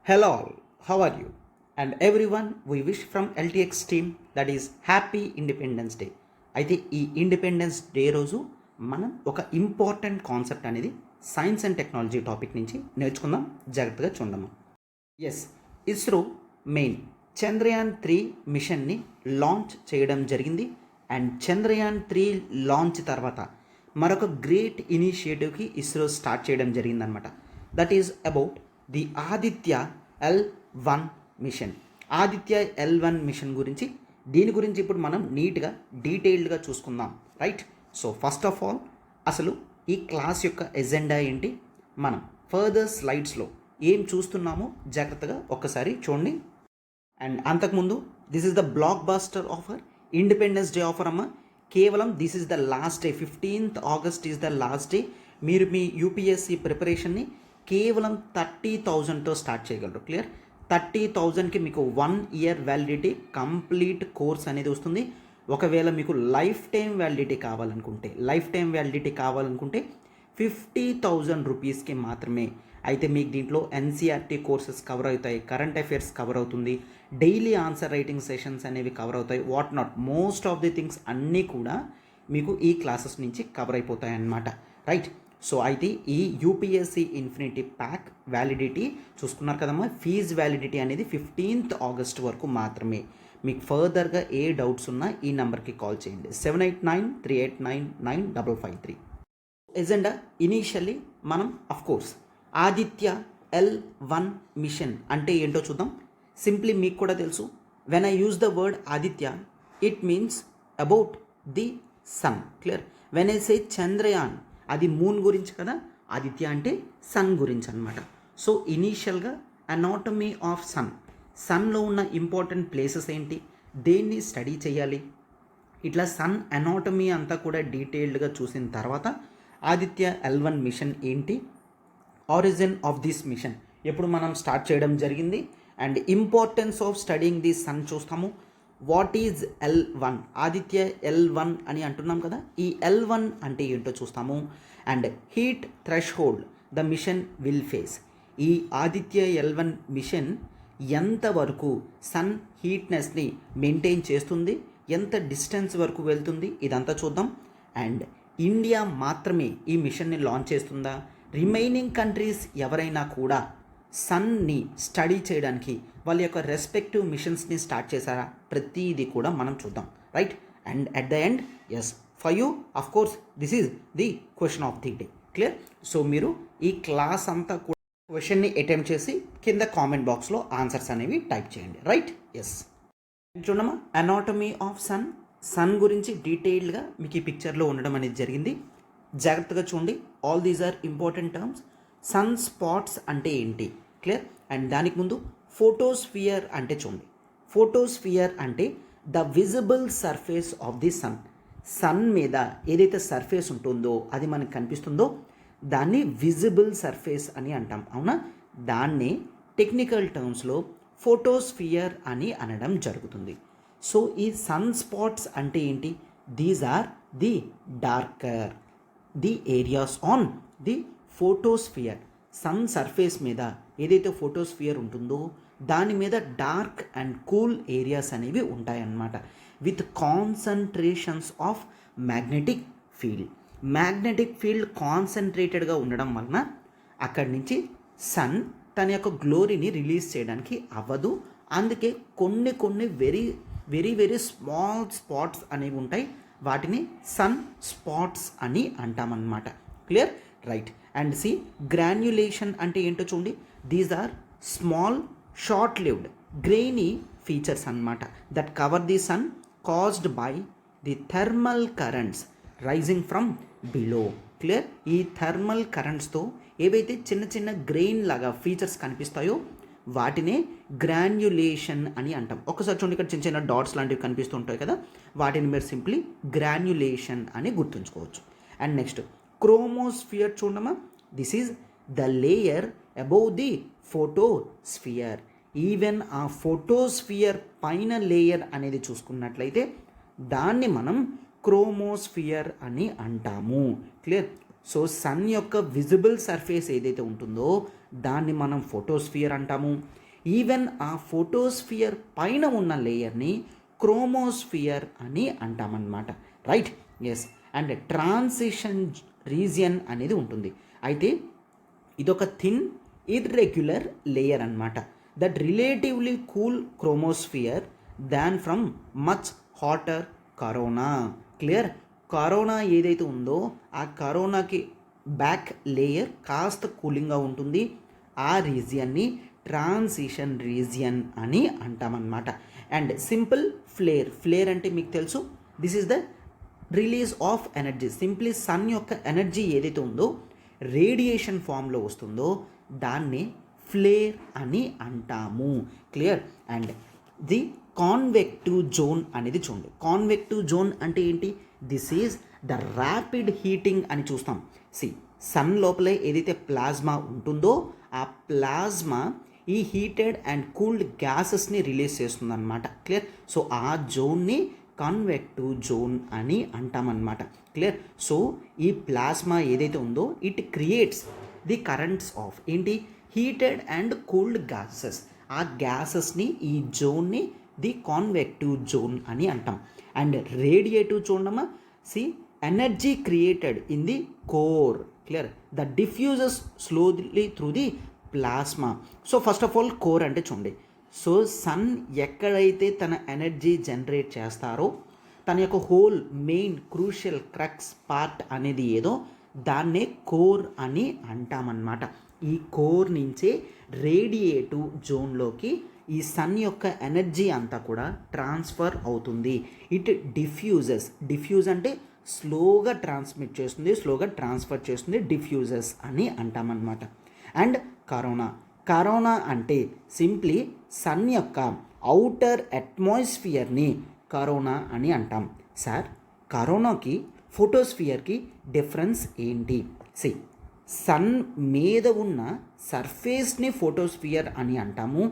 Hello all, how are you? And everyone, we wish from LTX team that is happy independence day. అయితే ఈ independence day రోజు మనం ఒక important concept అనేది science and technology topic నుంచి నేర్చుకుందాం. జాగ్రత్తగా చూడము. ఎస్, ఇస్రో మెయిన్ చంద్రయాన్-3 మిషన్ని లాంచ్ చేయడం జరిగింది. అండ్ చంద్రయాన్-3 లాంచ్ తర్వాత మరొక గ్రేట్ ఇనిషియేటివ్కి ఇస్రో స్టార్ట్ చేయడం జరిగిందనమాట. That is about the Aditya L1 mission. Aditya L1 mission గురించి దీని గురించి ఇప్పుడు మనం నీట్గా డీటెయిల్డ్గా చూసుకుందాం, right? So first of all అసలు ఈ క్లాస్ యొక్క ఎజెండా ఏంటి, మనం ఫర్దర్ స్లైడ్స్లో ఏం చూస్తున్నామో జాగ్రత్తగా ఒక్కసారి చూడండి. అండ్ అంతకుముందు this is the blockbuster offer, independence day offer అమ్మ. కేవలం this is the last day, 15th August is the last day. మీరు మీ యూపీఎస్సీ ప్రిపరేషన్ని కేవలం 30,000తో స్టార్ట్ చేయగలరు. క్లియర్? 30,000కి మీకు 1 year వ్యాలిడిటీ కంప్లీట్ కోర్స్ అనేది వస్తుంది. ఒకవేళ మీకు లైఫ్ టైం వ్యాలిడిటీ కావాలనుకుంటే 50,000 రూపీస్కి మాత్రమే. అయితే మీకు దీంట్లో ఎన్సీఆర్టీ కోర్సెస్ కవర్ అవుతాయి, కరెంట్ అఫైర్స్ కవర్ అవుతుంది, డైలీ ఆన్సర్ రైటింగ్ సెషన్స్ అనేవి కవర్ అవుతాయి, what not most of the things అన్నీ కూడా మీకు ఈ క్లాసెస్ నుంచి కవర్ అయిపోతాయి అన్నమాట, రైట్? సో అయితే ఈ యూపీఎస్సీ ఇన్ఫినిటీ ప్యాక్ వ్యాలిడిటీ చూసుకున్నారు కదమ్మా. ఫీజ్ వ్యాలిడిటీ అనేది 15th August వరకు మాత్రమే. మీకు ఫర్దర్గా ఏ డౌట్స్ ఉన్నా ఈ నెంబర్కి కాల్ చేయండి, 7893899553. ఎజెండా ఇనీషియల్లీ మనం అఫ్కోర్స్ ఆదిత్య L1 మిషన్ అంటే ఏంటో చూద్దాం. సింప్లీ మీకు కూడా తెలుసు, when I use the word Aditya it means about the sun. Clear? When I say Chandrayaan అది మూన్ గురించి కదా, ఆదిత్య అంటే సన్ గురించి అనమాట. సో ఇనీషియల్గా అనాటమీ ఆఫ్ సన్లో ఉన్న ఇంపార్టెంట్ ప్లేసెస్ ఏంటి, దేన్ని స్టడీ చేయాలి, ఇట్లా సన్ అనాటమీ అంతా కూడా డీటెయిల్డ్గా చూసిన తర్వాత ఆదిత్య L1 మిషన్ ఏంటి, ఆరిజిన్ ఆఫ్ దిస్ మిషన్ ఎప్పుడు మనం స్టార్ట్ చేయడం జరిగింది, and importance of studying the sun చూస్తాము. What is L1, Aditya L1 అని అంటున్నాం కదా, ఈ L1 అంటే ఏంటో చూస్తాము. And heat threshold the mission will face, ఈ ఆదిత్య L1 మిషన్ ఎంతవరకు సన్ హీట్నెస్ని మెయింటైన్ చేస్తుంది, ఎంత డిస్టెన్స్ వరకు వెళ్తుంది, ఇదంతా చూద్దాం. అండ్ ఇండియా మాత్రమే ఈ మిషన్ని లాంచ్ చేస్తుందా, రిమైనింగ్ కంట్రీస్ ఎవరైనా కూడా సన్ని స్టడీ చేయడానికి వాళ్ళ యొక్క రెస్పెక్టివ్ మిషన్స్ని స్టార్ట్ చేశారా, ప్రతిదీ కూడా మనం చూద్దాం, రైట్? And at the end as for you of course this is the question of the day. Clear? So మీరు ఈ క్లాస్ అంతా కూడా క్వశ్చన్ని అటెంప్ట్ చేసి కింద కామెంట్ బాక్స్లో ఆన్సర్స్ అనేవి టైప్ చేయండి, రైట్? ఎస్, చూడమ్మా, అనాటమీ ఆఫ్ సన్ గురించి డీటెయిల్డ్గా మీకు ఈ పిక్చర్లో ఉండడం అనేది జరిగింది. జాగ్రత్తగా చూడండి, all these are important terms. Sun spots అంటే ఏంటి, క్లియర్? అండ్ దానికి ముందు ఫోటోస్ఫియర్ అంటే చూడండి. ఫోటోస్ఫియర్ అంటే the visible surface of the sun మీద ఏదైతే సర్ఫేస్ ఉంటుందో, అది మనకు కనిపిస్తుందో దాన్ని విజిబుల్ సర్ఫేస్ అని అంటాం, అవునా? దాన్ని టెక్నికల్ టర్మ్స్లో ఫోటోస్ఫియర్ అని అనడం జరుగుతుంది. సో ఈ సన్ స్పాట్స్ అంటే ఏంటి, these are the darker the areas on the photosphere. Sun surface మీద ఏదైతే ఫోటోస్ఫియర్ ఉంటుందో దాని మీద డార్క్ అండ్ కూల్ ఏరియాస్ అనేవి ఉంటాయన్నమాట, with concentrations of magnetic field కాన్సన్ట్రేటెడ్గా ఉండడం వలన అక్కడి నుంచి సన్ తన యొక్క గ్లోరీని రిలీజ్ చేయడానికి అవ్వదు. అందుకే కొన్ని very very very small spots అనేవి ఉంటాయి, వాటిని సన్ స్పాట్స్ అని అంటామన్నమాట. Clear? Right. And see granulation అంటే ఏంటో చూడండి. These are small short lived grainy features అన్నమాట that cover the sun caused by the thermal currents rising from below. Clear? ఈ థర్మల్ కరెంట్స్తో ఏవైతే చిన్న గ్రెయిన్ లాగా ఫీచర్స్ కనిపిస్తాయో వాటినే గ్రాన్యులేషన్ అని అంటాం. ఒకసారి చూడండి, ఇక్కడ చిన్న డాట్స్ లాంటివి కనిపిస్తుంటాయి కదా, వాటిని మీరు సింప్లీ గ్రాన్యులేషన్ అని గుర్తుంచుకోవచ్చు. అండ్ నెక్స్ట్ క్రోమోస్ఫియర్ చూడమ్మా. This is the layer above the photosphere. Even ఆ ఫోటోస్ఫియర్ పైన లేయర్ అనేది చూసుకున్నట్లయితే దాన్ని మనం క్రోమోస్ఫియర్ అని అంటాము. క్లియర్? సో సన్ యొక్క విజిబుల్ సర్ఫేస్ ఏదైతే ఉంటుందో దాన్ని మనం ఫోటోస్ఫియర్ అంటాము. ఈవెన్ ఆ ఫోటోస్ఫియర్ పైన ఉన్న లేయర్ని క్రోమోస్ఫియర్ అని అంటామన్నమాట. Right, yes. And transition region అనేది ఉంటుంది. అయితే ఇదొక థిన్ ఇర్రెగ్యులర్ లేయర్ అన్నమాట. That relatively cool chromosphere than from much hotter corona. Clear? Corona ఏదైతే ఉందో ఆ కరోనాకి బ్యాక్ లేయర్ కాస్త కూలింగ్గా ఉంటుంది. ఆ రీజియన్ని ట్రాన్సిషన్ రీజియన్ అని అంటామన్నమాట. అండ్ సింపుల్ ఫ్లేర్ అంటే మీకు తెలుసు, this is the release of energy. Simply sun యొక్క ఎనర్జీ ఏదైతే ఉందో రేడియేషన్ ఫామ్లో వస్తుందో దాన్ని ఫ్లేర్ అని అంటాము. Clear? And the convective zone అనేది చూడండి. కాన్వెక్టివ్ జోన్ అంటే ఏంటి? This is the rapid heating అని చూస్తాం. సన్ లోపలే ఏదైతే ప్లాజ్మా ఉంటుందో ఆ ప్లాజ్మా ఈ హీటెడ్ అండ్ కూల్డ్ గ్యాసెస్ని రిలీజ్ చేస్తుందన్నమాట. క్లియర్? సో ఆ జోన్ని కాన్వెక్టివ్ జోన్ అని అంటామన్నమాట. క్లియర్? సో ఈ ప్లాస్మా ఏదైతే ఉందో it creates the currents of ఏంటి? Heated and cooled gases. ఆ గ్యాసెస్ని ఈ జోన్ని ది కాన్వెక్టివ్ జోన్ అని అంటాం. అండ్ రేడియేటివ్ చూడమ్మా, energy created in the core. Clear? The diffuses slowly through the plasma. So first of all core అంటే చూడండి. సో సన్ ఎక్కడైతే తన ఎనర్జీ జనరేట్ చేస్తారో తన యొక్క whole main crucial crux part అనేది ఏదో దాన్నే కోర్ అని అంటామన్నమాట. ఈ కోర్ నుంచే రేడియేటివ్ జోన్లోకి ఈ సన్ యొక్క ఎనర్జీ అంతా కూడా ట్రాన్స్ఫర్ అవుతుంది. ఇట్ డిఫ్యూజ్ అంటే స్లోగా ట్రాన్స్మిట్ చేస్తుంది, స్లోగా ట్రాన్స్ఫర్ చేస్తుంది, డిఫ్యూజెస్ అని అంటామన్నమాట. అండ్ కరోనా అంటే సింప్లీ సన్ యొక్క అవుటర్ అట్మాస్ఫియర్ని కరోనా అని అంటాం. సార్, కరోనాకి ఫోటోస్ఫియర్కి డిఫరెన్స్ ఏంటి? సన్ మీద ఉన్న సర్ఫేస్ని ఫోటోస్ఫియర్ అని అంటాము.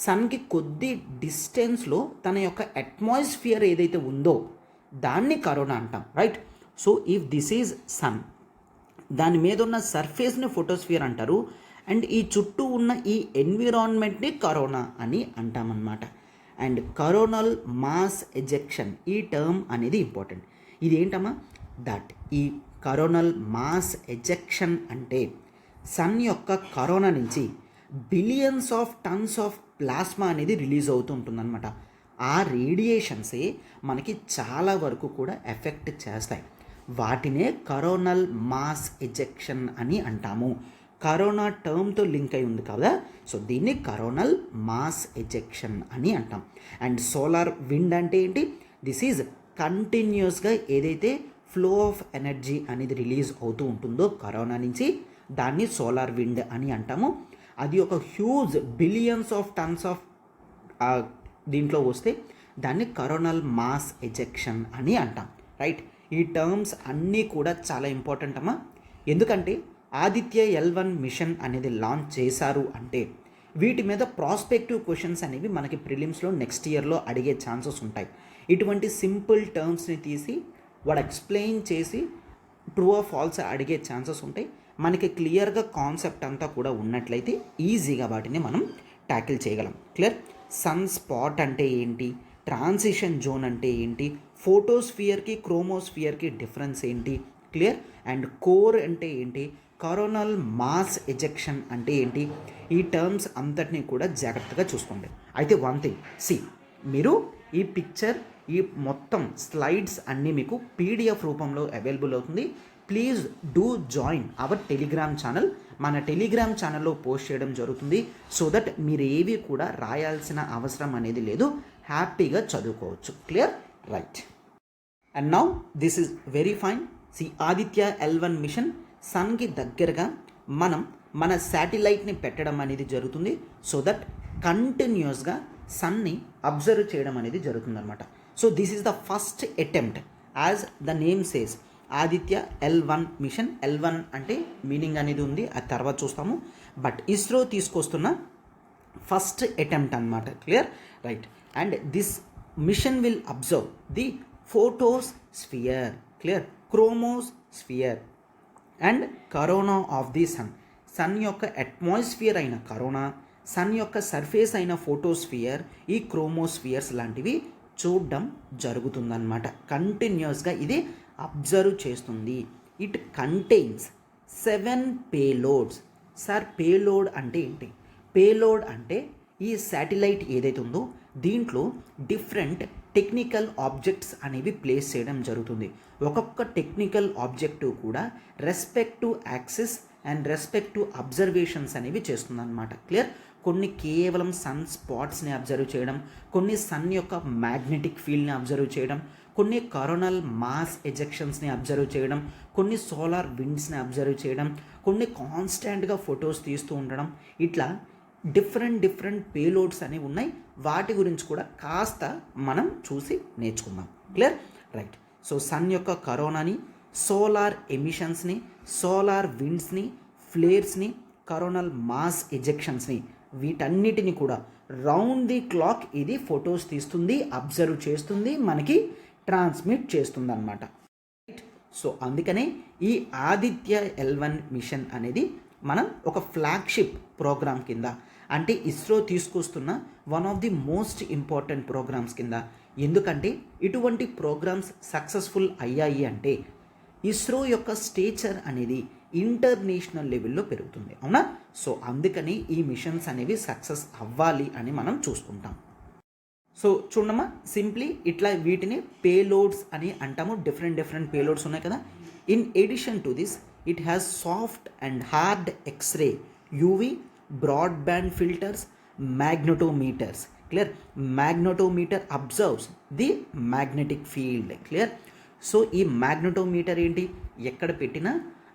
సన్కి కొద్ది డిస్టెన్స్లో తన యొక్క అట్మాస్ఫియర్ ఏదైతే ఉందో దాన్ని కరోనా అంటాం. Right? So if this is sun, దాని మీద ఉన్న సర్ఫేస్ని ఫోటోస్ఫియర్ అంటారు. అండ్ ఈ చుట్టూ ఉన్న ఈ ఎన్విరాన్మెంట్ని కరోనా అని అంటామన్నమాట. అండ్ కరోనల్ మాస్ ఎజెక్షన్, ఈ టర్మ్ అనేది ఇంపార్టెంట్. ఇది ఏంటమ్మా? దట్ ఈ కరోనల్ మాస్ ఎజెక్షన్ అంటే సన్ యొక్క కరోనా నుంచి billions of tons of plasma అనేది రిలీజ్ అవుతూ ఉంటుందన్నమాట. ఆ రేడియేషన్సే మనకి చాలా వరకు కూడా ఎఫెక్ట్ చేస్తాయి. వాటినే కరోనల్ మాస్ ఎజెక్షన్ అని అంటాము. కరోనా టర్మ్తో లింక్ అయి ఉంది కదా, సో దీన్ని కరోనల్ మాస్ ఎజెక్షన్ అని అంటాం. అండ్ సోలార్ విండ్ అంటే ఏంటి? దిస్ ఈజ్ కంటిన్యూస్గా ఏదైతే ఫ్లో ఆఫ్ ఎనర్జీ అనేది రిలీజ్ అవుతూ ఉంటుందో కరోనా నుంచి దాన్ని సోలార్ విండ్ అని అంటాము. అది ఒక huge billions of tons of దీంట్లో వస్తే దాన్ని కరోనల్ మాస్ ఎజెక్షన్ అని అంటాం. రైట్? ఈ టర్మ్స్ అన్నీ కూడా చాలా ఇంపార్టెంట్ అమ్మా. ఎందుకంటే ఆదిత్య L1 మిషన్ అనేది లాంచ్ చేశారు అంటే వీటి మీద ప్రాస్పెక్టివ్ క్వశ్చన్స్ అనేవి మనకి ప్రిలిమ్స్లో నెక్స్ట్ ఇయర్లో అడిగే ఛాన్సెస్ ఉంటాయి. ఇటువంటి సింపుల్ టర్మ్స్ని తీసి వాడు ఎక్స్ప్లెయిన్ చేసి ట్రూ ఆర్ ఫాల్స్ అడిగే ఛాన్సెస్ ఉంటాయి. మనకి క్లియర్గా కాన్సెప్ట్ అంతా కూడా ఉన్నట్లయితే ఈజీగా వాటిని మనం ట్యాకిల్ చేయగలం. క్లియర్? సన్ స్పాట్ అంటే ఏంటి? ట్రాన్సిషన్ జోన్ అంటే ఏంటి? ఫోటోస్ఫియర్కి క్రోమోస్ఫియర్కి డిఫరెన్స్ ఏంటి? క్లియర్? అండ్ కోర్ అంటే ఏంటి? కరోనల్ మాస్ ఎజెక్షన్ అంటే ఏంటి? ఈ టర్మ్స్ అంతటినీ కూడా జాగ్రత్తగా చూసుకోండి. అయితే వన్ థింగ్, మీరు ఈ పిక్చర్ ఈ మొత్తం స్లైడ్స్ అన్నీ మీకు PDF రూపంలో అవైలబుల్ అవుతుంది. Please do join hour Telegram channel. మన టెలిగ్రామ్ ఛానల్లో పోస్ట్ చేయడం జరుగుతుంది. సో దట్ మీరు ఏవి కూడా రాయాల్సిన అవసరం అనేది లేదు, హ్యాపీగా చదువుకోవచ్చు. Clear? Right. And now this is very fine. Aditya L1 mission సన్కి దగ్గరగా మనం మన శాటిలైట్ని పెట్టడం అనేది జరుగుతుంది. సో దట్ కంటిన్యూస్గా సన్ని అబ్జర్వ్ చేయడం అనేది జరుగుతుంది అనమాట. So this is the first attempt as the name says Aditya L1 mission. L1 అంటే మీనింగ్ అనేది ఉంది, అది తర్వాత చూస్తాము. బట్ ఇస్రో తీసుకొస్తున్న ఫస్ట్ అటెంప్ట్ అనమాట. Clear? Right. And this mission will observe the photosphere, clear, chromosphere and corona of the sun. Sun యొక్క atmosphere అయిన కరోనా, సన్ యొక్క సర్ఫేస్ అయిన ఫోటోస్ఫియర్, ఈ క్రోమోస్ఫియర్స్ లాంటివి చూడడం జరుగుతుందన్నమాట. కంటిన్యూస్గా ఇది అబ్జర్వ్ చేస్తుంది. It contains 7 payloads. Sir payload అంటే ఏంటి? పేలోడ్ అంటే ఈ శాటిలైట్ ఏదైతే ఉందో దీంట్లో డిఫరెంట్ టెక్నికల్ ఆబ్జెక్ట్స్ అనేవి ప్లేస్ చేయడం జరుగుతుంది. ఒక్కొక్క టెక్నికల్ ఆబ్జెక్టివ్ కూడా respect to axis and respect to observations అనేవి చేస్తుంది అనమాట. క్లియర్? కొన్ని కేవలం సన్ స్పాట్స్ని అబ్జర్వ్ చేయడం, కొన్ని సన్ యొక్క మ్యాగ్నెటిక్ ఫీల్డ్ని అబ్జర్వ్ చేయడం, కొన్ని కరోనల్ మాస్ ఎజెక్షన్స్ని అబ్జర్వ్ చేయడం, కొన్ని సోలార్ విండ్స్ని అబ్జర్వ్ చేయడం, కొన్ని కాన్స్టాంట్గా ఫొటోస్ తీస్తూ ఉండడం, ఇట్లా డిఫరెంట్ పేలోడ్స్ అనేవి ఉన్నాయి. వాటి గురించి కూడా కాస్త మనం చూసి నేర్చుకుందాం. క్లియర్? రైట్. సో సన్ యొక్క కరోనాని, సోలార్ ఎమిషన్స్ని, సోలార్ విండ్స్ని, ఫ్లేర్స్ని, కరోనల్ మాస్ ఎజెక్షన్స్ని, వీటన్నిటిని కూడా రౌండ్ ది క్లాక్ ఇది ఫొటోస్ తీస్తుంది, అబ్జర్వ్ చేస్తుంది, మనకి ట్రాన్స్మిట్ చేస్తుంది అన్నమాట. సో అందుకనే ఈ ఆదిత్య L1 మిషన్ అనేది మనం ఒక ఫ్లాగ్షిప్ ప్రోగ్రామ్ కింద, అంటే ఇస్రో తీసుకొస్తున్న one of the most important programmes కింద. ఎందుకంటే ఇటువంటి ప్రోగ్రామ్స్ సక్సెస్ఫుల్ అయ్యాయి అంటే ఇస్రో యొక్క స్టేచర్ అనేది ఇంటర్నేషనల్ లెవెల్లో పెరుగుతుంది, అవునా? సో అందుకని ఈ మిషన్స్ అనేవి సక్సెస్ అవ్వాలి అని మనం చూసుకుంటాం. సో చూడమ్మా, సింప్లీ ఇట్లా వీటిని పేలోడ్స్ అని అంటాము. డిఫరెంట్ పేలోడ్స్ ఉన్నాయి కదా. In addition to this it has soft and hard X-ray, UV, broadband filters, magnetometers. Clear? Magnetometer observes the magnetic field. Clear? So ఈ మ్యాగ్నెటోమీటర్ ఏంటి? ఎక్కడ పెట్టినా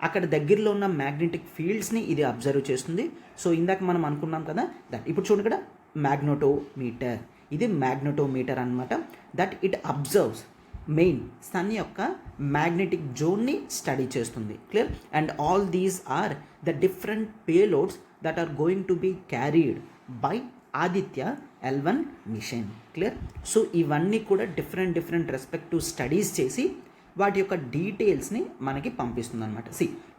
అక్కడ దగ్గరలో ఉన్న మ్యాగ్నెటిక్ ఫీల్డ్స్ని ఇది అబ్జర్వ్ చేస్తుంది. సో ఇందాక మనం అనుకున్నాం కదా దట్, ఇప్పుడు చూడండి ఇక్కడ మ్యాగ్నెటోమీటర్, ఇది మ్యాగ్నెటోమీటర్ అనమాట. That it observes main sun యొక్క మ్యాగ్నెటిక్ జోన్ని స్టడీ చేస్తుంది. Clear? And all these are the different payloads that are going to be carried by Aditya L1 mission. Clear? So ఇవన్నీ కూడా డిఫరెంట్ రెస్పెక్టివ్ స్టడీస్ చేసి వాటి యొక్క డీటెయిల్స్ని మనకి పంపిస్తుంది అనమాట.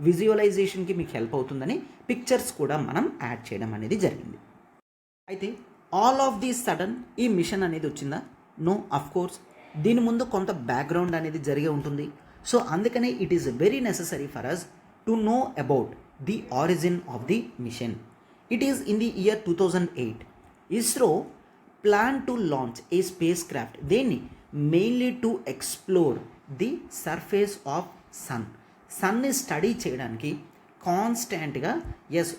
విజువలైజేషన్కి మీకు హెల్ప్ అవుతుందని పిక్చర్స్ కూడా మనం యాడ్ చేయడం అనేది జరిగింది. అయితే ఆల్ ఆఫ్ ది సడన్ ఈ మిషన్ అనేది వచ్చిందా? నో, అఫ్ కోర్స్ దీని ముందు కొంత బ్యాక్గ్రౌండ్ అనేది జరిగే ఉంటుంది. సో అందుకనే it is very necessary for us to know about the origin of the mission. It is in the year 2008. ISRO planned to launch a spacecraft, దేన్ని mainly to explore the surface of sun. సన్ని study చేయడానికి కాన్స్టాంట్గా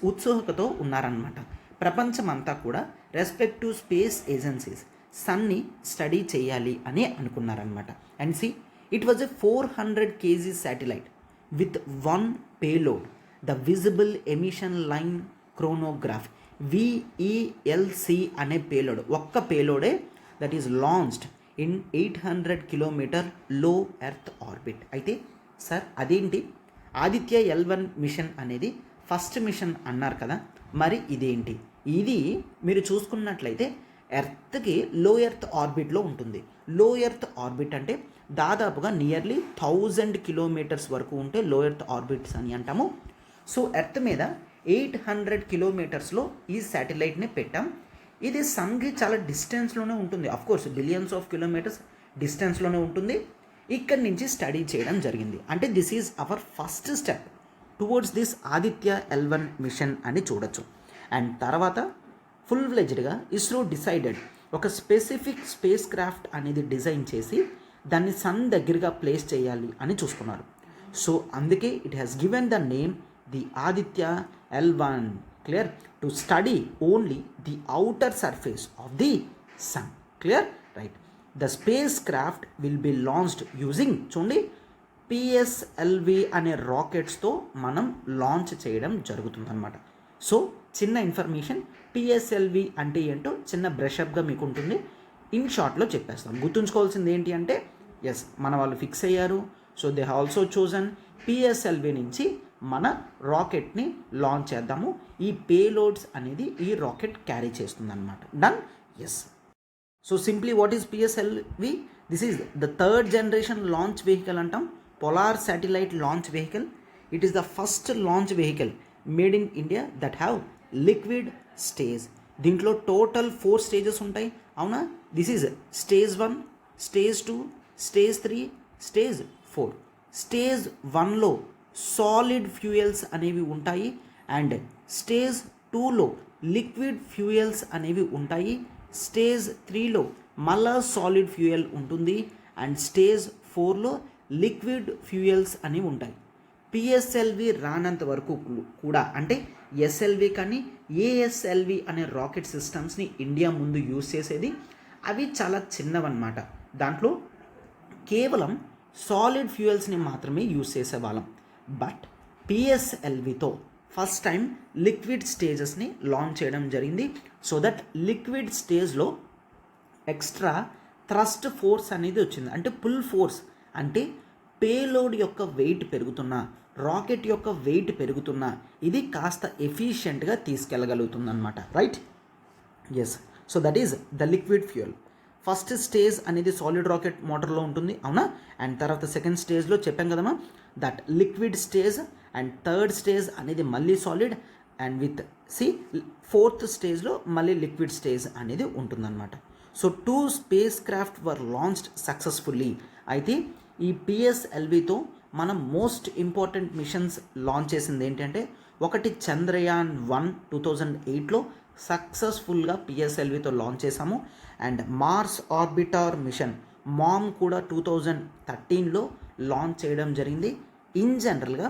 ఉత్సుకతతో ఉన్నారన్నమాట. ప్రపంచమంతా కూడా respective space agencies సన్ని study చేయాలి అని అనుకున్నారనమాట. And see, it was a 400 kg satellite with 1 payload, the visible emission line chronograph, VELC అనే పేలోడ్, ఒక్క పేలోడే that is launched in 800 kilometre low earth orbit. అయితే సార్ అదేంటి? ఆదిత్య L1 మిషన్ అనేది ఫస్ట్ మిషన్ అన్నారు కదా, మరి ఇదేంటి? ఇది మీరు చూసుకున్నట్లయితే ఎర్త్కి లో ఎర్త్ ఆర్బిట్లో ఉంటుంది. లో ఎర్త్ ఆర్బిట్ అంటే దాదాపుగా నియర్లీ 1000 కిలోమీటర్స్ వరకు ఉంటే లో ఎర్త్ ఆర్బిట్స్ అని అంటాము. సో ఎర్త్ మీద 800 కిలోమీటర్స్లో ఈ శాటిలైట్ని పెట్టాం. ఇది సన్కి చాలా డిస్టెన్స్లోనే ఉంటుంది, అఫ్కోర్స్ బిలియన్స్ ఆఫ్ కిలోమీటర్స్ డిస్టెన్స్లోనే ఉంటుంది. ఇక్కడి నుంచి స్టడీ చేయడం జరిగింది. అంటే this is our first step towards this Aditya L1 mission అని చూడొచ్చు. అండ్ తర్వాత ఫుల్ ఫ్లెజ్డ్గా ఇస్రో డిసైడెడ్ ఒక స్పెసిఫిక్ స్పేస్ క్రాఫ్ట్ అనేది డిజైన్ చేసి దాన్ని సన్ దగ్గరగా ప్లేస్ చేయాలి అని చూసుకున్నారు. సో అందుకే it has given the name the Aditya L1. Clear? To study only the outer surface of the sun. Clear? Right. The spacecraft will be launched using చూడండి PSLV అనే రాకెట్స్తో మనం లాంచ్ చేయడం జరుగుతుందన్నమాట. సో చిన్న ఇన్ఫర్మేషన్, PSLV అంటే ఏంటో చిన్న బ్రషప్గా మీకు ఉంటుంది, ఇన్ షార్ట్లో చెప్పేస్తాం. గుర్తుంచుకోవాల్సింది ఏంటి అంటే మన వాళ్ళు ఫిక్స్ అయ్యారు. So they also chosen PSLV నుంచి మన రాకెట్ని లాంచ్ చేద్దాము. ఈ పేలోడ్స్ అనేది ఈ రాకెట్ క్యారీ చేస్తుంది అనమాట. Done? So simply what is PSLV? This is the third generation launch vehicle అంటాం, polar satellite launch vehicle. It is the first launch vehicle made in India that have liquid stage. దీంట్లో total 4 stages ఉంటాయి, అవునా? This is stage 1, stage 2, stage 3, stage 4. Stage 1లో solid fuels అనేవి ఉంటాయి and stage 2లో liquid fuels అనేవి ఉంటాయి. Stage 3లో మళ్ళా సాలిడ్ ఫ్యూయల్ ఉంటుంది అండ్ స్టేజ్ 4లో లిక్విడ్ ఫ్యూయల్స్ అనేవి ఉంటాయి. పిఎస్ఎల్వి రానంత వరకు కూడా, అంటే ఎస్ఎల్వి కానీ ఏఎస్ఎల్వి అనే రాకెట్ సిస్టమ్స్ని ఇండియా ముందు యూజ్ చేసేది. అవి చాలా చిన్నవన్నమాట. దాంట్లో కేవలం సాలిడ్ ఫ్యూయల్స్ని మాత్రమే యూజ్ చేసేవాళ్ళం. బట్ పిఎస్ఎల్వితో ఫస్ట్ టైం లిక్విడ్ స్టేజెస్ని లాంచ్ చేయడం జరిగింది. సో దట్ లిక్విడ్ స్టేజ్లో ఎక్స్ట్రా థ్రస్ట్ ఫోర్స్ అనేది వచ్చింది. అంటే పుల్ ఫోర్స్ అంటే పేలోడ్ యొక్క వెయిట్ పెరుగుతున్నా, రాకెట్ యొక్క వెయిట్ పెరుగుతున్నా ఇది కాస్త ఎఫిషియెంట్గా తీసుకెళ్ళగలుగుతుంది అనమాట. Right? Yes. So that is the liquid fuel. First stage అనేది సాలిడ్ రాకెట్ మోటార్లో ఉంటుంది, అవునా? అండ్ తర్వాత సెకండ్ స్టేజ్లో చెప్పాం కదమ్మా that liquid stage and third stage అనేది మళ్ళీ సాలిడ్ అండ్ విత్ ఫోర్త్ స్టేజ్లో మళ్ళీ లిక్విడ్ స్టేజ్ అనేది ఉంటుందన్నమాట. సో 2 స్పేస్ క్రాఫ్ట్ వర్ లాంచ్డ్ సక్సెస్ఫుల్లీ. అయితే ఈ పిఎస్ఎల్వితో మనం మోస్ట్ ఇంపార్టెంట్ మిషన్స్ లాంచ్ చేసింది ఏంటంటే, ఒకటి చంద్రయాన్ 1 2008లో సక్సెస్ఫుల్గా పిఎస్ఎల్వితో లాంచ్ చేసాము. And Mars orbiter mission MOM కూడా 2013లో లాంచ్ చేయడం జరిగింది. ఇన్ జనరల్గా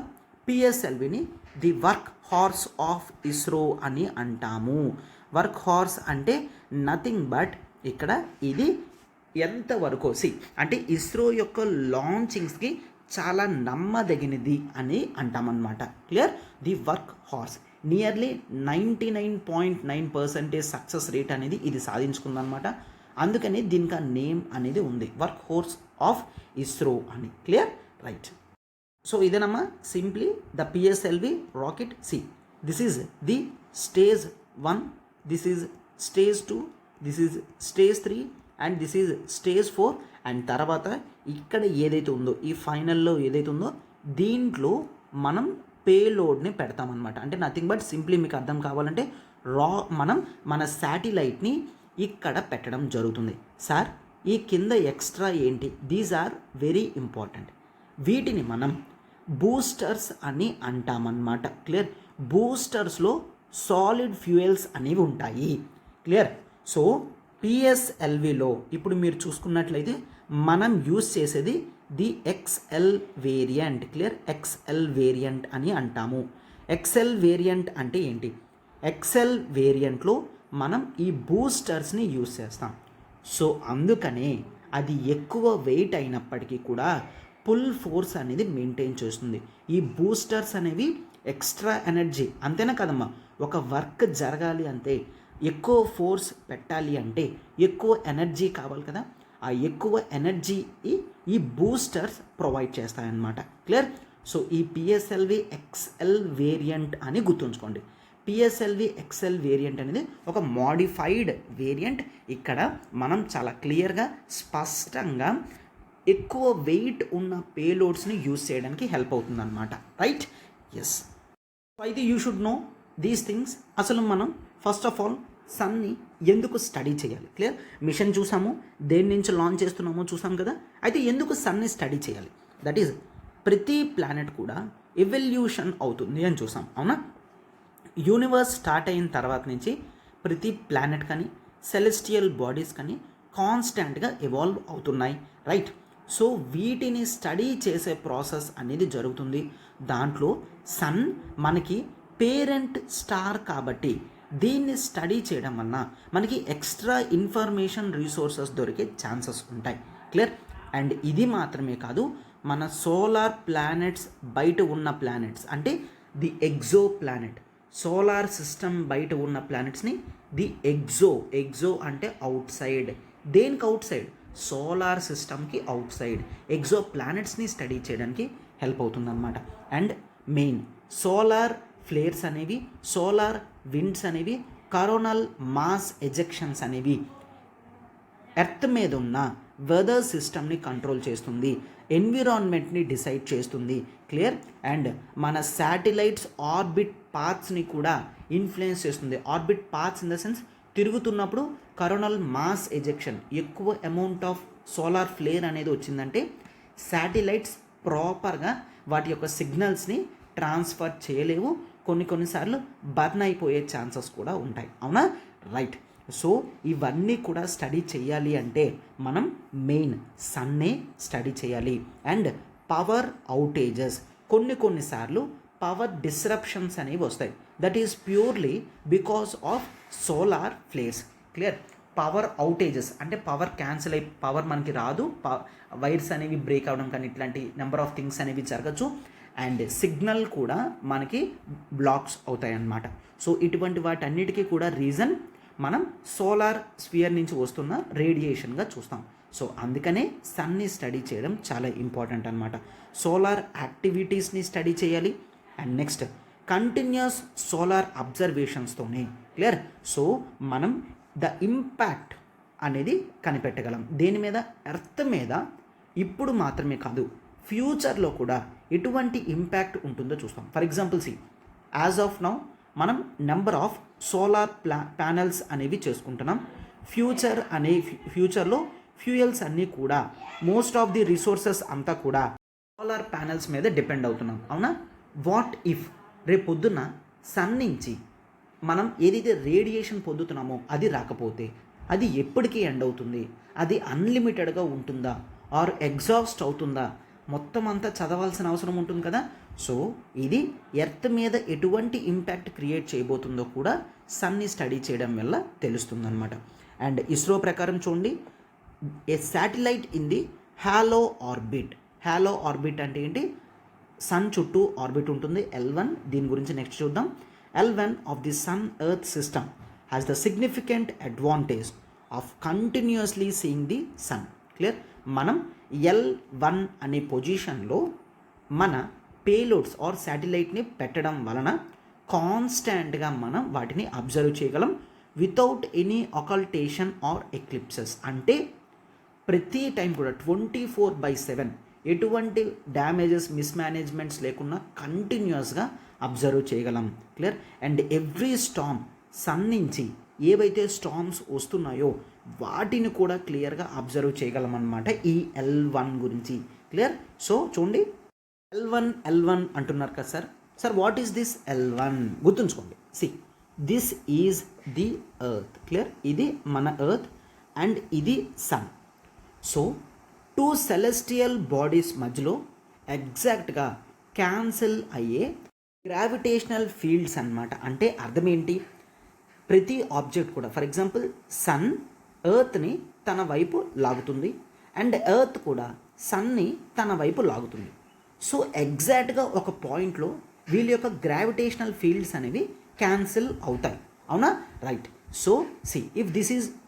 పిఎస్ఎల్విని the work horse of ISRO అని అంటాము. వర్క్ హార్స్ అంటే నథింగ్ బట్ ఇక్కడ ఇది ఎంతవరకు అంటే ఇస్రో యొక్క లాంచింగ్స్కి చాలా నమ్మదగినది అని అంటామన్నమాట. Clear? The work horse nearly 99.9% success rate అనేది ఇది సాధించుకుందనమాట. అందుకని దీనికి నేమ్ అనేది ఉంది, వర్క్ హార్స్ ఆఫ్ ఇస్రో అని. క్లియర్? రైట్. సో ఇదేనమ్మా simply the PSLV rocket. This is the stage 1, this is stage 2, this is stage 3 and this is stage 4. అండ్ తర్వాత ఇక్కడ ఏదైతే ఉందో ఈ ఫైనల్లో ఏదైతే ఉందో దీంట్లో మనం పేలోడ్ని పెడతామన్నమాట. అంటే నథింగ్ బట్ సింప్లీ మీకు అర్థం కావాలంటే మనం మన శాటిలైట్ని ఇక్కడ పెట్టడం జరుగుతుంది. సార్ ఈ కింద ఎక్స్ట్రా ఏంటి? These are very important. వీటిని మనం బూస్టర్స్ అని అంటామన్నమాట. క్లియర్? బూస్టర్స్లో సాలిడ్ ఫ్యూయల్స్ అనేవి ఉంటాయి. క్లియర్? సో పిఎస్ఎల్విలో ఇప్పుడు మీరు చూసుకున్నట్లయితే మనం యూజ్ చేసేది the XL variant. Clear? XL variant అని అంటాము. ఎక్స్ఎల్ వేరియంట్ అంటే ఏంటి? ఎక్స్ఎల్ వేరియంట్లో మనం ఈ బూస్టర్స్ని యూజ్ చేస్తాం. సో అందుకనే అది ఎక్కువ వెయిట్ అయినప్పటికీ కూడా పుల్ ఫోర్స్ అనేది మెయింటైన్ చేస్తుంది. ఈ బూస్టర్స్ అనేవి ఎక్స్ట్రా ఎనర్జీ, అంతేనా కదమ్మా? ఒక వర్క్ జరగాలి అంటే, ఎక్కువ ఫోర్స్ పెట్టాలి అంటే ఎక్కువ ఎనర్జీ కావాలి కదా, ఆ ఎక్కువ ఎనర్జీ ఈ బూస్టర్స్ ప్రొవైడ్ చేస్తాయన్నమాట. క్లియర్? సో ఈ పిఎస్ఎల్వి ఎక్స్ఎల్ వేరియంట్ అని గుర్తుంచుకోండి. పిఎస్ఎల్వి ఎక్స్ఎల్ వేరియంట్ అనేది ఒక మోడిఫైడ్ వేరియంట్. ఇక్కడ మనం చాలా క్లియర్గా స్పష్టంగా ఎక్కువ వెయిట్ ఉన్న పేలోడ్స్ని యూజ్ చేయడానికి హెల్ప్ అవుతుంది అనమాట. రైట్? ఎస్. అయితే you should know these things. అసలు మనం ఫస్ట్ ఆఫ్ ఆల్ సన్ని ఎందుకు స్టడీ చేయాలి? క్లియర్? మిషన్ చూసాము, దేని నుంచి లాంచ్ చేస్తున్నామో చూసాం కదా. అయితే ఎందుకు సన్ని స్టడీ చేయాలి? దట్ ఈజ్ ప్రతి ప్లానెట్ కూడా ఎవల్యూషన్ అవుతుంది అని చూసాం, అవునా? యూనివర్స్ స్టార్ట్ అయిన తర్వాత నుంచి ప్రతి ప్లానెట్ కానీ సెలెస్టియల్ బాడీస్ కానీ కాన్స్టెంట్గా ఎవాల్వ్ అవుతున్నాయి. రైట్? సో వీటిని స్టడీ చేసే ప్రాసెస్ అనేది జరుగుతుంది. దాంట్లో సన్ మనకి పేరెంట్ స్టార్ కాబట్టి దీన్ని స్టడీ చేయడం వలన మనకి ఎక్స్ట్రా ఇన్ఫర్మేషన్ రిసోర్సెస్ దొరికే ఛాన్సెస్ ఉంటాయి. క్లియర్? అండ్ ఇది మాత్రమే కాదు, మన సోలార్ ప్లానెట్స్ బయట ఉన్న ప్లానెట్స్ అంటే the exo planet, solar system బయట ఉన్న ప్లానెట్స్ని ది ఎగ్జో అంటే అవుట్ సైడ్. దేనికి అవుట్ సైడ్? సోలార్ సిస్టమ్కి అవుట్ సైడ్ ఎగ్జో ప్లానెట్స్ని స్టడీ చేయడానికి హెల్ప్ అవుతుందన్నమాట. అండ్ మెయిన్ సోలార్ ఫ్లేర్స్ అనేవి, సోలార్ విండ్స్ అనేవి, కరోనల్ మాస్ ఎజెక్షన్స్ అనేవి ఎర్త్ మీద ఉన్న వెదర్ సిస్టమ్ని కంట్రోల్ చేస్తుంది, ఎన్విరాన్మెంట్ని డిసైడ్ చేస్తుంది. క్లియర్? అండ్ మన శాటిలైట్స్ పాత్స్ని కూడా ఇన్ఫ్లుయెన్స్ చేస్తుంది. Orbit paths in the sense తిరుగుతున్నప్పుడు కరోనల్ మాస్ ఎజెక్షన్, ఎక్కువ అమౌంట్ ఆఫ్ సోలార్ ఫ్లేర్ అనేది వచ్చిందంటే శాటిలైట్స్ ప్రాపర్గా వాటి యొక్క సిగ్నల్స్ని ట్రాన్స్ఫర్ చేయలేవు, కొన్నిసార్లు బర్న్ అయిపోయే ఛాన్సెస్ కూడా ఉంటాయి. అవునా? రైట్. సో ఇవన్నీ కూడా స్టడీ చేయాలి అంటే మనం మెయిన్ సన్నే స్టడీ చేయాలి. అండ్ పవర్ అవుటేజెస్, కొన్నిసార్లు పవర్ డిస్రప్షన్స్ అనేవి వస్తాయి. That is purely because of solar flares. Clear? Power outages అంటే పవర్ క్యాన్సిల్ అయ్యి పవర్ మనకి రాదు, వైర్స్ అనేవి బ్రేక్ అవ్వడం కానీ ఇట్లాంటి నెంబర్ ఆఫ్ థింగ్స్ అనేవి జరగచ్చు. అండ్ సిగ్నల్ కూడా మనకి బ్లాక్స్ అవుతాయి అన్నమాట. సో ఇటువంటి వాటన్నిటికీ కూడా రీజన్ మనం సోలార్ స్పియర్ నుంచి వస్తున్న రేడియేషన్గా చూస్తాం. సో అందుకనే సన్ని స్టడీ చేయడం చాలా ఇంపార్టెంట్ అనమాట. సోలార్ యాక్టివిటీస్ని స్టడీ చేయాలి. అండ్ నెక్స్ట్ కంటిన్యూస్ సోలార్ అబ్జర్వేషన్స్తోనే. క్లియర్? సో మనం ద ఇంపాక్ట్ అనేది కనిపెట్టగలం దేని మీద? ఎర్త్ మీద. ఇప్పుడు మాత్రమే కాదు, ఫ్యూచర్లో కూడా ఎటువంటి ఇంపాక్ట్ ఉంటుందో చూస్తాం. For example as of now మనం నెంబర్ ఆఫ్ సోలార్ ప్యానెల్స్ అనేవి చేసుకుంటున్నాం. ఫ్యూచర్లో ఫ్యూయల్స్ అన్నీ కూడా మోస్ట్ ఆఫ్ ది రిసోర్సెస్ అంతా కూడా సోలార్ ప్యానెల్స్ మీద డిపెండ్ అవుతున్నాం. అవునా? వాట్ ఇఫ్ రేపు పొద్దున్న సన్ నుంచి మనం ఏదైతే రేడియేషన్ పొందుతున్నామో అది రాకపోతే అది ఎప్పటికీ ఎండ్ అవుతుంది? అది అన్లిమిటెడ్గా ఉంటుందా ఆర్ ఎగ్జాస్ట్ అవుతుందా? మొత్తం అంతా చదవాల్సిన అవసరం ఉంటుంది కదా. సో ఇది ఎర్త్ మీద ఎటువంటి ఇంపాక్ట్ క్రియేట్ చేయబోతుందో కూడా సన్ని స్టడీ చేయడం వల్ల తెలుస్తుందన్నమాట. అండ్ ఇస్రో ప్రకారం చూడండి, a satellite in the halo orbit. Halo orbit అంటే ఏంటి? సన్ చుట్టూ ఆర్బిట్ ఉంటుంది, L1. దీని గురించి నెక్స్ట్ చూద్దాం. L1 of the sun earth system has the significant advantage of continuously seeing the sun. Clear? మనం L1 అనే పొజిషన్లో మన పేలోడ్స్ ఆర్ శాటిలైట్ని పెట్టడం వలన కాన్స్టాంట్గా మనం వాటిని అబ్జర్వ్ చేయగలం వితౌట్ ఎనీ అకల్టేషన్ ఆర్ ఎక్లిప్సెస్. అంటే ప్రతి టైం కూడా 24/7 ఎటువంటి డ్యామేజెస్, మిస్మేనేజ్మెంట్స్ లేకుండా కంటిన్యూస్గా అబ్జర్వ్ చేయగలం. Clear? And every storm sun నుంచి ఏవైతే స్టామ్స్ వస్తున్నాయో వాటిని కూడా క్లియర్గా అబ్జర్వ్ చేయగలం అన్నమాట ఈ L1 గురించి. క్లియర్? సో చూడండి, L1 అంటున్నారు కదా sir what is this L1? గుర్తుంచుకోండి. This is the earth. Clear? ఇది మన ఎర్త్ అండ్ ఇది sun. So two celestial bodies మధ్యలో ఎగ్జాక్ట్గా క్యాన్సిల్ అయ్యే గ్రావిటేషనల్ ఫీల్డ్స్ అన్నమాట. అంటే అర్థం ఏంటి? ప్రతి ఆబ్జెక్ట్ కూడా, ఫర్ ఎగ్జాంపుల్ సన్ ఎర్త్ని తన వైపు లాగుతుంది అండ్ ఎర్త్ కూడా సన్ని తన వైపు లాగుతుంది. సో ఎగ్జాక్ట్గా ఒక పాయింట్లో వీళ్ళ యొక్క గ్రావిటేషనల్ ఫీల్డ్స్ అనేవి క్యాన్సిల్ అవుతాయి. అవునా? Right. So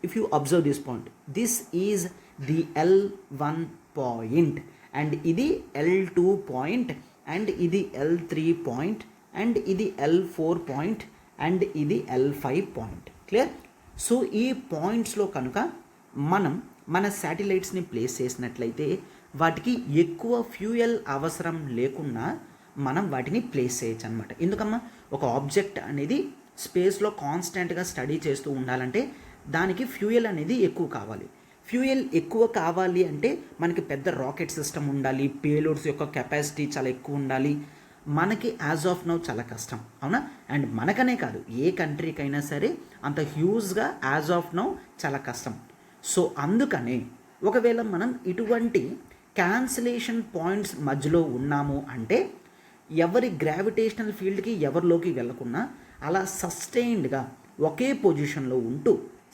if you observe this point, this is the L1 point and ఇది L2 పాయింట్ అండ్ ఇది L3 పాయింట్ అండ్ ఇది L4 పాయింట్ అండ్ ఇది L5 పాయింట్. క్లియర్? సో ఈ పాయింట్స్లో కనుక మనం మన శాటిలైట్స్ని ప్లేస్ చేసినట్లయితే వాటికి ఎక్కువ ఫ్యూయల్ అవసరం లేకుండా మనం వాటిని ప్లేస్ చేయొచ్చు అనమాట. ఎందుకమ్మా? ఒక ఆబ్జెక్ట్ అనేది స్పేస్లో కాన్స్టెంట్గా స్టడీ చేస్తూ ఉండాలంటే దానికి ఫ్యూయల్ అనేది ఎక్కువ కావాలి. ఫ్యూయల్ ఎక్కువ కావాలి అంటే మనకి పెద్ద రాకెట్ సిస్టమ్ ఉండాలి, పేలోడ్స్ యొక్క కెపాసిటీ చాలా ఎక్కువ ఉండాలి. మనకి యాజ్ ఆఫ్ నౌ చాలా కష్టం. అవునా? అండ్ మనకనే కాదు, ఏ కంట్రీకైనా సరే అంత హ్యూజ్గా యాజ్ ఆఫ్ నౌ చాలా కష్టం. సో అందుకనే ఒకవేళ మనం ఇటువంటి క్యాన్సిలేషన్ పాయింట్స్ మధ్యలో ఉన్నాము అంటే ఎవరి గ్రావిటేషనల్ ఫీల్డ్కి ఎవరిలోకి వెళ్ళకుండా అలా సస్టైన్డ్గా ఒకే పొజిషన్లో ఉంటూ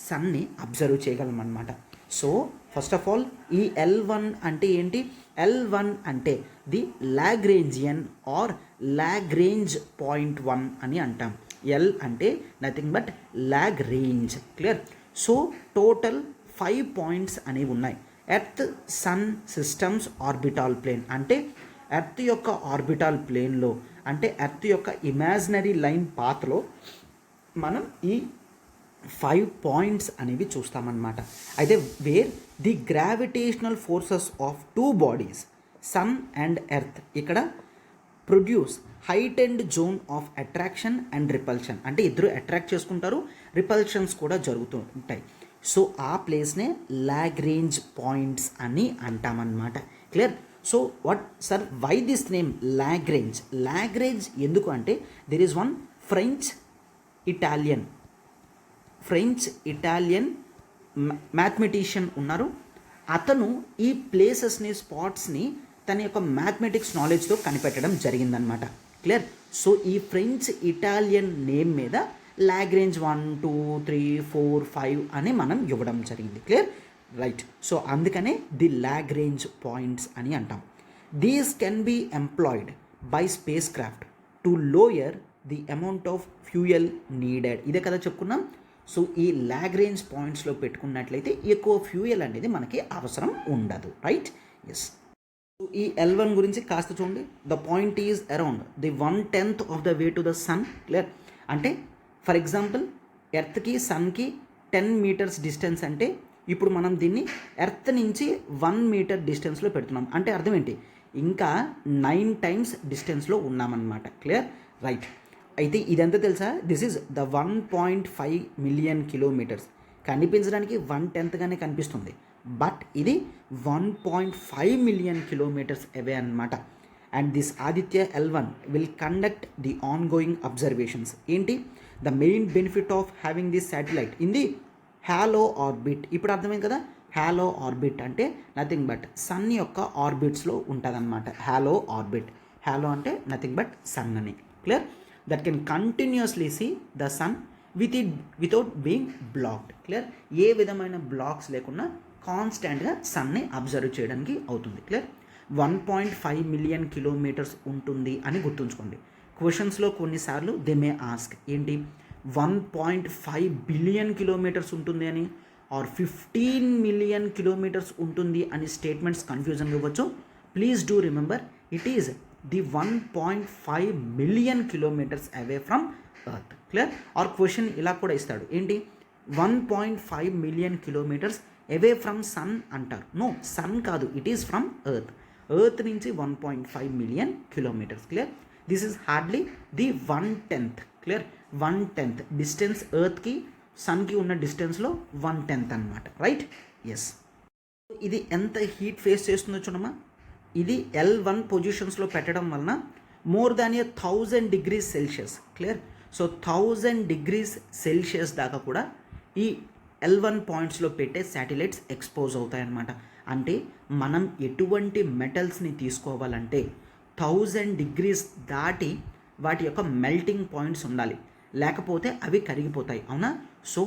సన్ని అబ్జర్వ్ చేయగలం అన్నమాట. సో ఫస్ట్ ఆఫ్ ఆల్ ఈ L1 అంటే ఏంటి? L1 అంటే the Lagrangian or Lagrange point 1 అని అంటాం. L అంటే nothing but Lagrange. Clear? So total 5 points అనేవి ఉన్నాయి. Earth sun systems orbital plane అంటే ఎర్త్ యొక్క ఆర్బిటాల్ ప్లేన్లో, అంటే ఎర్త్ యొక్క ఇమాజినరీ లైన్ పాత్లో మనం ఈ 5 పాయింట్స్ అనేవి చూస్తామన్నమాట. అయితే where the gravitational forces of 2 bodies sun and earth, ఇక్కడ produce heightened zone of attraction and repulsion. అంటే ఇద్దరు అట్రాక్ట్ చేసుకుంటారు, రిపల్షన్స్ కూడా జరుగుతూ ఉంటాయి. సో ఆ ప్లేస్నే లాగ్రేంజ్ పాయింట్స్ అని అంటామన్నమాట. Clear? So what sir, why this name Lagrange? Lagrange ఎందుకు అంటే there is one French Italian mathematician ఉన్నారు. అతను ఈ ప్లేసెస్ని, స్పాట్స్ని తన యొక్క మ్యాథమెటిక్స్ నాలెడ్జ్తో కనిపెట్టడం జరిగిందనమాట. క్లియర్? సో ఈ ఫ్రెంచ్ ఇటాలియన్ నేమ్ మీద లాగ్రేంజ్ 1, 2, 3, 4, 5 అని మనం ఇవ్వడం జరిగింది. క్లియర్? రైట్. సో అందుకనే ది లాగ్రేంజ్ పాయింట్స్ అని అంటాం. These can be employed by spacecraft to lower the amount of fuel needed. ఇదే కదా చెప్పుకున్నాం. సో ఈ లాగ్రేంజ్ పాయింట్స్లో పెట్టుకున్నట్లయితే ఎక్కువ ఫ్యూయల్ అనేది మనకి అవసరం ఉండదు. రైట్? ఎస్. ఈ L1 గురించి కాస్త చూడండి. The point is around the 1/10 of the way to the sun. Clear? అంటే ఫర్ ఎగ్జాంపుల్ ఎర్త్కి సన్కి 10 మీటర్స్ డిస్టెన్స్ అంటే ఇప్పుడు మనం దీన్ని ఎర్త్ నుంచి 1 మీటర్ డిస్టెన్స్లో పెడుతున్నాం. అంటే అర్థం ఏంటి? ఇంకా 9 టైమ్స్ డిస్టెన్స్లో ఉన్నామన్నమాట. క్లియర్? రైట్. అయితే ఇదంతా తెలుసా? This is the 1.5 million kilometres. కనిపించడానికి 1/10గానే కనిపిస్తుంది, బట్ ఇది 1.5 మిలియన్ కిలోమీటర్స్ అవే అన్నమాట. And this Aditya L1 will conduct the ongoing observations. ఏంటి the main benefit of having this satellite in the halo orbit? ఇప్పుడు అర్థమైంది కదా. హ్యాలో ఆర్బిట్ అంటే nothing but sun యొక్క ఆర్బిట్స్లో ఉంటుందన్నమాట. Halo orbit. హ్యాలో అంటే నథింగ్ బట్ సన్ అని. Clear? That can continuously see the sun without being blocked. Clear? ఏ విధమైన బ్లాక్స్ లేకుండా కాన్స్టెంట్గా సన్ని అబ్జర్వ్ చేయడానికి అవుతుంది. క్లియర్? 1.5 మిలియన్ కిలోమీటర్స్ ఉంటుంది అని గుర్తుంచుకోండి. క్వశ్చన్స్లో కొన్నిసార్లు దే మే ఆస్క్ ఏంటి 1.5 బిలియన్ కిలోమీటర్స్ ఉంటుంది అని, ఆర్ 15 మిలియన్ కిలోమీటర్స్ ఉంటుంది అని స్టేట్మెంట్స్ కన్ఫ్యూజన్ ఇవ్వచ్చు. Please do remember it is the 1.5 million kilometres away from earth. Clear? Or question ఇలా కూడా ఇస్తాడు ఏంటి 1.5 million kilometres away from sun అంటారు. నో, సన్ కాదు, it is from earth. Earth నుంచి 1.5 million kilometres. Clear? This is hardly the 1/10. Clear? 1/10 distance ఎర్త్కి సన్కి ఉన్న డిస్టెన్స్లో 1/10 అనమాట. రైట్? ఎస్. ఇది ఎంత హీట్ ఫేస్ చేస్తుందో చూడమ్మా. ఇది L1 పొజిషన్స్లో పెట్టడం వలన more than 1000 degrees Celsius. Clear? So 1000 degrees Celsius దాకా కూడా ఈ L1 పాయింట్స్లో పెట్టే శాటిలైట్స్ ఎక్స్పోజ్ అవుతాయి అన్నమాట. అంటే మనం ఎటువంటి మెటల్స్ని తీసుకోవాలంటే 1000 degrees దాటి వాటి యొక్క మెల్టింగ్ పాయింట్స్ ఉండాలి, లేకపోతే అవి కరిగిపోతాయి. అవునా? సో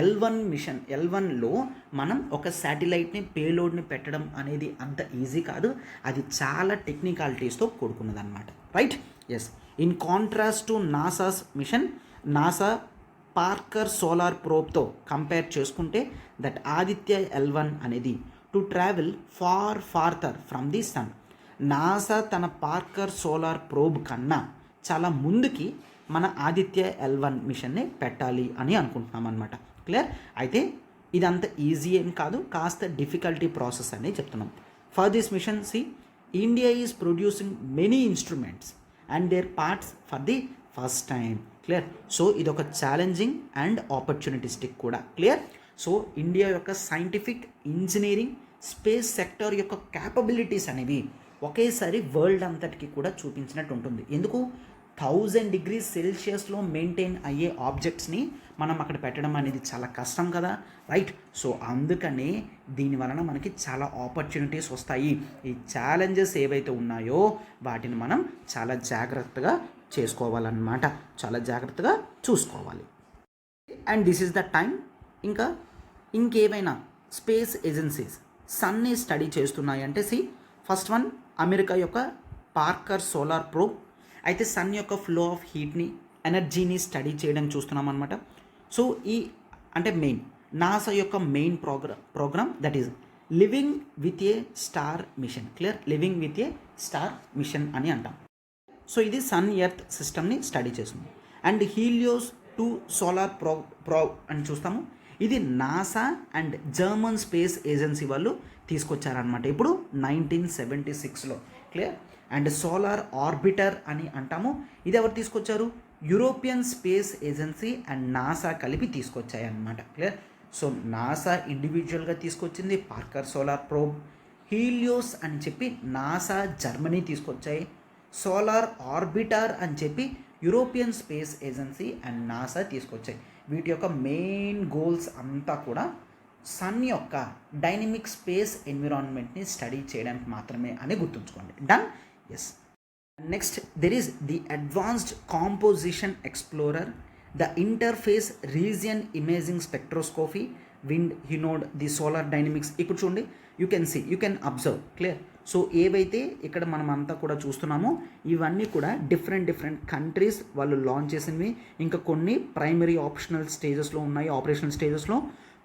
L1లో మనం ఒక శాటిలైట్ని, పేలోడ్ని పెట్టడం అనేది అంత ఈజీ కాదు. అది చాలా టెక్నికాలిటీస్తో కూడుకున్నదన్నమాట. Right? Yes. In contrast to NASA's mission, NASA Parker solar ప్రోబ్తో కంపేర్ చేసుకుంటే దట్ ఆదిత్య L1 అనేది to travel farther from the sun. NASA తన పార్కర్ సోలార్ ప్రోబ్ కన్నా చాలా ముందుకి మన ఆదిత్య L1 మిషన్ని పెట్టాలి అని అనుకుంటున్నాం అనమాట. క్లియర్? అయితే ఇదంత ఈజీ ఏం కాదు, కాస్త డిఫికల్టీ ప్రాసెస్ అని చెప్తున్నాం. ఫర్ దిస్ మిషన్ సి India is producing many instruments and their parts for the first time. Clear? So ఇది ఒక ఛాలెంజింగ్ అండ్ ఆపర్చునిటిస్టిక్ కూడా. క్లియర్? సో ఇండియా యొక్క సైంటిఫిక్, ఇంజనీరింగ్, స్పేస్ సెక్టర్ యొక్క క్యాపబిలిటీస్ అనేవి ఒకేసారి వరల్డ్ అంతటికి కూడా చూపించినట్టు ఉంటుంది. ఎందుకు? 1000 degrees Celsiusలో మెయింటైన్ అయ్యే ఆబ్జెక్ట్స్ని మనం అక్కడ పెట్టడం అనేది చాలా కష్టం కదా. రైట్? సో అందుకనే దీని వలన మనకి చాలా ఆపర్చునిటీస్ వస్తాయి. ఈ ఛాలెంజెస్ ఏవైతే ఉన్నాయో వాటిని మనం చాలా జాగ్రత్తగా చేసుకోవాలన్నమాట, చాలా జాగ్రత్తగా చూసుకోవాలి. And this is the time. ఇంకేమైనా స్పేస్ ఏజెన్సీస్ సన్ని స్టడీ చేస్తున్నాయంటే ఫస్ట్ వన్ అమెరికా యొక్క పార్కర్ సోలార్ ప్రోబ్. అయితే సన్ యొక్క ఫ్లో ఆఫ్ హీట్ని, ఎనర్జీని స్టడీ చేయడం చూస్తున్నాం అనమాట. సో అంటే మెయిన్ నాసా యొక్క main programme that is living with a star mission. Clear? Living with a star mission అని అంటాం. సో ఇది సన్ ఎర్త్ సిస్టమ్ని స్టడీ చేస్తుంది. అండ్ హీలియోస్ 2 సోలార్ ప్రోబ్ అని చూస్తాము. ఇది NASA and German space agency వాళ్ళు తీసుకొచ్చారనమాట. ఇప్పుడు 1976లో క్లియర్. అండ్ సోలార్ ఆర్బిటర్ అని అంటాము. ఇది ఎవరు తీసుకొచ్చారు? European space agency and NASA కలిపి తీసుకొచ్చాయి అన్నమాట. క్లియర్. సో నాసా ఇండివిజువల్గా తీసుకొచ్చింది పార్కర్ సోలార్ ప్రోబ్. హీలియోస్ అని చెప్పి నాసా జర్మనీ తీసుకొచ్చాయి. సోలార్ ఆర్బిటర్ అని చెప్పి European space agency and NASA తీసుకొచ్చాయి. వీటి యొక్క మెయిన్ గోల్స్ అంతా కూడా సన్ యొక్క డైనమిక్ స్పేస్ ఎన్విరాన్మెంట్ని స్టడీ చేయడానికి మాత్రమే అని గుర్తుంచుకోండి. Done. Yes. Next there is the advanced composition explorer, the interface region imaging spectroscopy, Wind Hinode, the solar dynamics. ఇక్కడ చూడండి, you can observe. Clear. So ఏవైతే ఇక్కడ మనం అంతా కూడా చూస్తున్నామో ఇవన్నీ కూడా డిఫరెంట్ కంట్రీస్ వాళ్ళు లాంచ్ చేసినవి. ఇంకా కొన్ని ప్రైమరీ ఆప్షనల్ స్టేజెస్లో ఉన్నాయి, ఆపరేషనల్ స్టేజెస్లో,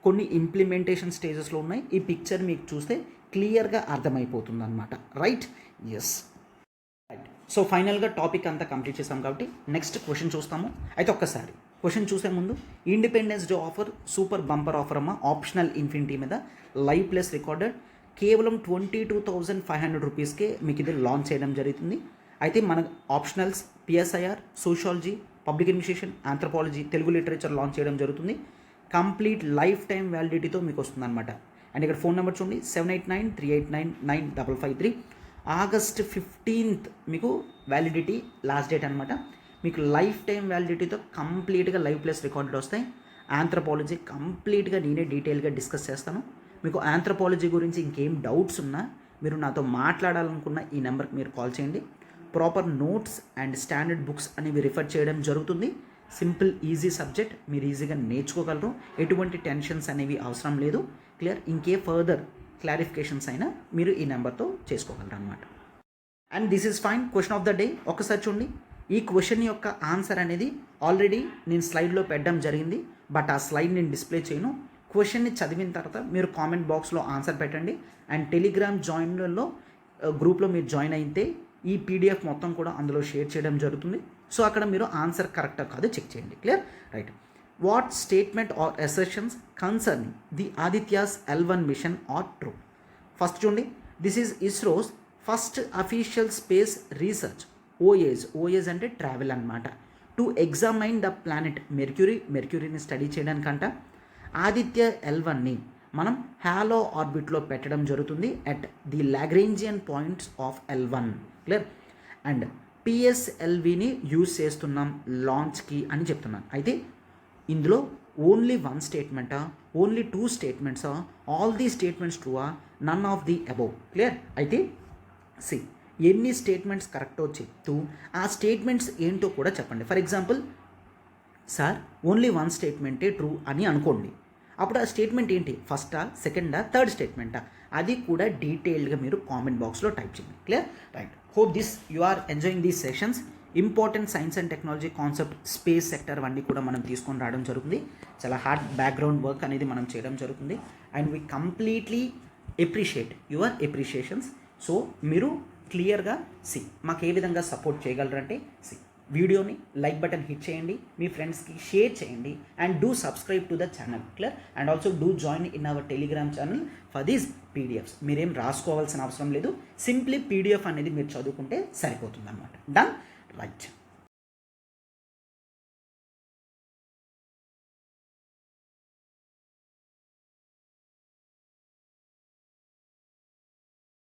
కొన్ని ఇంప్లిమెంటేషన్ స్టేజెస్లో ఉన్నాయి. ఈ పిక్చర్ మీకు చూస్తే క్లియర్గా అర్థమైపోతుంది అనమాట. రైట్. ఎస్. రైట్. సో ఫైనల్గా టాపిక్ అంతా కంప్లీట్ చేసాం కాబట్టి నెక్స్ట్ క్వశ్చన్ చూస్తాము. అయితే ఒక్కసారి క్వశ్చన్ చూసే ముందు, independence day offer super bumper offer అమ్మ ఆప్షనల్ ఇన్ఫినిటీ మీద లైవ్ ప్లస్ రికార్డెడ్ కేవలం 22,500 రూపీస్కే మీకు ఇది లాంచ్ చేయడం జరుగుతుంది. అయితే మన optionals PSIR, sociology, public administration, anthropology, Telugu literature launch చేయడం జరుగుతుంది. కంప్లీట్ లైఫ్ టైం వ్యాలిడిటీతో మీకు వస్తుంది అనమాట. అండ్ ఇక్కడ ఫోన్ నెంబర్ చూడండి, 7893899553. ఆగస్ట్ 15th మీకు వ్యాలిడిటీ లాస్ట్ డేట్ అనమాట. మీకు లైఫ్ టైం వ్యాలిడిటీతో కంప్లీట్గా లైవ్ ప్లస్ రికార్డెడ్ వస్తాయి. ఆంథ్రపాలజీ కంప్లీట్గా నేనే డీటెయిల్గా డిస్కస్ చేస్తాను. మీకు ఆంథ్రపాలజీ గురించి ఇంకేం డౌట్స్ ఉన్నా మీరు నాతో మాట్లాడాలనుకున్న ఈ నెంబర్కి మీరు కాల్ చేయండి. Proper notes and standard books అనేవి రిఫర్ చేయడం జరుగుతుంది. సింపుల్ ఈజీ సబ్జెక్ట్, మీరు ఈజీగా నేర్చుకోగలరు. ఎటువంటి టెన్షన్స్ అనేవి అవసరం లేదు. క్లియర్. ఇంకే ఫర్దర్ క్లారిఫికేషన్స్ అయినా మీరు ఈ నెంబర్తో చేసుకోగలరు అనమాట. And this is fine. Question of the day ఒకసారి చూడండి. ఈ క్వశ్చన్ యొక్క ఆన్సర్ అనేది ఆల్రెడీ నేను స్లైడ్లో పెట్టడం జరిగింది, బట్ ఆ స్లైడ్ నేను డిస్ప్లే చేయను. క్వశ్చన్ని చదివిన తర్వాత మీరు కామెంట్ బాక్స్లో ఆన్సర్ పెట్టండి. అండ్ టెలిగ్రామ్ జాయిన్లో గ్రూప్లో మీరు జాయిన్ అయితే ఈ పీడిఎఫ్ మొత్తం కూడా అందులో షేర్ చేయడం జరుగుతుంది. సో అక్కడ మీరు ఆన్సర్ కరెక్టా కాదు చెక్ చేయండి. Clear. Right. What statement or assertions concerning the Aditya's L1 mission are true? First చూడండి, this is ISRO's first official space research voyage అంటే ట్రావెల్ అనమాట. టు ఎగ్జామైన్ ద ప్లానెట్ మెర్క్యూరీని స్టడీ చేయడానికంట ఆదిత్య L1ని మనం హాలో ఆర్బిట్లో పెట్టడం జరుగుతుంది at the Lagrangian points of L1. Clear. And PSLVని యూజ్ చేస్తున్నాం లాంచ్కి అని చెప్తున్నాను. అయితే ఇందులో ఓన్లీ 1 స్టేట్మెంటా, ఓన్లీ 2 స్టేట్మెంట్సా, all the statements ట్రూవా, none of the above? Clear. అయితే ఎన్ని స్టేట్మెంట్స్ కరెక్టో చెప్తూ ఆ స్టేట్మెంట్స్ ఏంటో కూడా చెప్పండి. ఫర్ ఎగ్జాంపుల్, సార్ ఓన్లీ 1 స్టేట్మెంటే ట్రూ అని అనుకోండి. అప్పుడు ఆ స్టేట్మెంట్ ఏంటి, ఫస్టా, సెకండా, థర్డ్ స్టేట్మెంటా, అది కూడా డీటెయిల్డ్గా మీరు కామెంట్ బాక్స్లో టైప్ చేయండి. Clear. Right. Hope you are enjoying these sessions. Important science and technology concept, space sector అన్నీ కూడా మనం తీసుకొని రావడం జరుగుతుంది. చాలా హార్డ్ బ్యాక్గ్రౌండ్ వర్క్ అనేది మనం చేయడం జరుగుతుంది. And we completely appreciate your appreciations. So మీరు క్లియర్గా మాకు ఏ విధంగా సపోర్ట్ చేయగలరంటే వీడియోని లైక్ బటన్ హిట్ చేయండి, మీ ఫ్రెండ్స్కి షేర్ చేయండి, and do subscribe to the channel. Clear. And also do join in our Telegram channel for these PDFs. మీరేం రాసుకోవాల్సిన అవసరం లేదు, సింప్లీ పీడిఎఫ్ అనేది మీరు చదువుకుంటే సరిపోతుంది అనమాట. డన్. రైట్.